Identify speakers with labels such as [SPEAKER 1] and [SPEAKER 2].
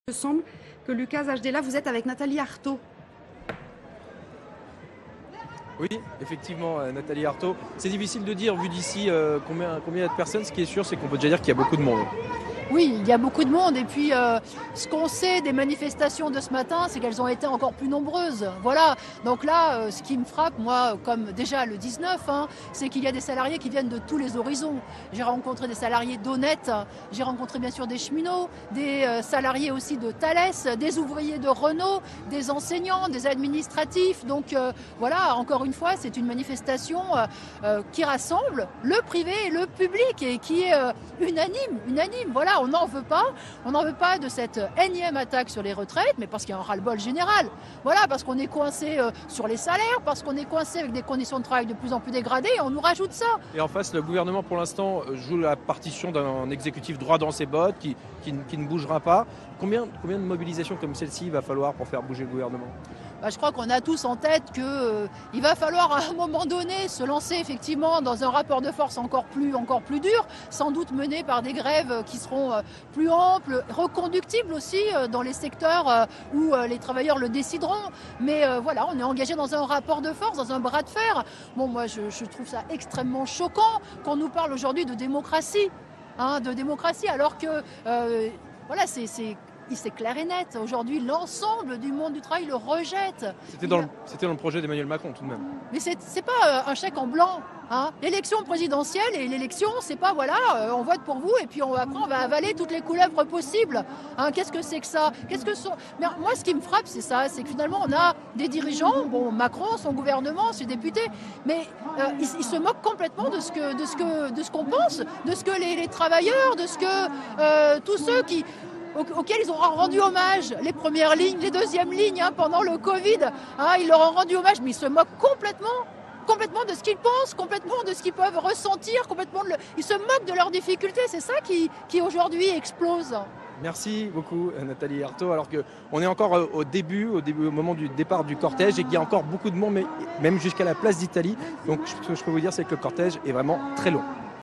[SPEAKER 1] Il me semble que Lucas Ajdela, vous êtes avec Nathalie Arthaud.
[SPEAKER 2] Oui, effectivement, Nathalie Arthaud. C'est difficile de dire, vu d'ici, combien il y a de personnes. Ce qui est sûr, c'est qu'on peut déjà dire qu'il y a beaucoup de monde.
[SPEAKER 3] Oui, il y a beaucoup de monde et puis ce qu'on sait des manifestations de ce matin, c'est qu'elles ont été encore plus nombreuses. Voilà, donc là, ce qui me frappe, moi, comme déjà le 19, c'est qu'il y a des salariés qui viennent de tous les horizons. J'ai rencontré des salariés d'Honnête, j'ai rencontré bien sûr des cheminots, des salariés aussi de Thales, des ouvriers de Renault, des enseignants, des administratifs. Donc voilà, encore une fois, c'est une manifestation qui rassemble le privé et le public et qui est unanime. Voilà. On n'en veut pas de cette énième attaque sur les retraites, mais parce qu'il y a un ras-le-bol général. Voilà, parce qu'on est coincé sur les salaires, parce qu'on est coincé avec des conditions de travail de plus en plus dégradées, et on nous rajoute ça.
[SPEAKER 2] Et en face, le gouvernement, pour l'instant, joue la partition d'un exécutif droit dans ses bottes, qui ne bougera pas. Combien de mobilisations comme celle-ci il va falloir pour faire bouger le gouvernement ?
[SPEAKER 3] Je crois qu'on a tous en tête qu'il va falloir à un moment donné se lancer effectivement dans un rapport de force encore plus dur, sans doute mené par des grèves qui seront plus amples, reconductibles aussi dans les secteurs où les travailleurs le décideront. Mais voilà, on est engagé dans un rapport de force, dans un bras de fer. Bon, moi je trouve ça extrêmement choquant qu'on nous parle aujourd'hui de démocratie, alors que voilà, c'est clair et net. Aujourd'hui, l'ensemble du monde du travail le rejette.
[SPEAKER 2] C'était dans le projet d'Emmanuel Macron, tout de même.
[SPEAKER 3] Mais c'est pas un chèque en blanc. L'élection présidentielle et l'élection, c'est pas voilà, on vote pour vous et puis après on va avaler toutes les couleuvres possibles. Qu'est-ce que c'est que ça ? Mais moi, ce qui me frappe, c'est ça, c'est que finalement on a des dirigeants, bon, Macron, son gouvernement, ses députés, mais ils se moquent complètement de ce qu'on pense, de ce que les travailleurs, de ce que tous ceux auxquels ils ont rendu hommage, les premières lignes, les deuxièmes lignes pendant le Covid, ils leur ont rendu hommage, mais ils se moquent complètement de ce qu'ils pensent, complètement de ce qu'ils peuvent ressentir, ils se moquent de leurs difficultés. C'est ça qui aujourd'hui explose.
[SPEAKER 2] Merci beaucoup Nathalie Arthaud, alors qu'on est encore au moment du départ du cortège et qu'il y a encore beaucoup de monde, même jusqu'à la place d'Italie. Donc ce que je peux vous dire, c'est que le cortège est vraiment très long.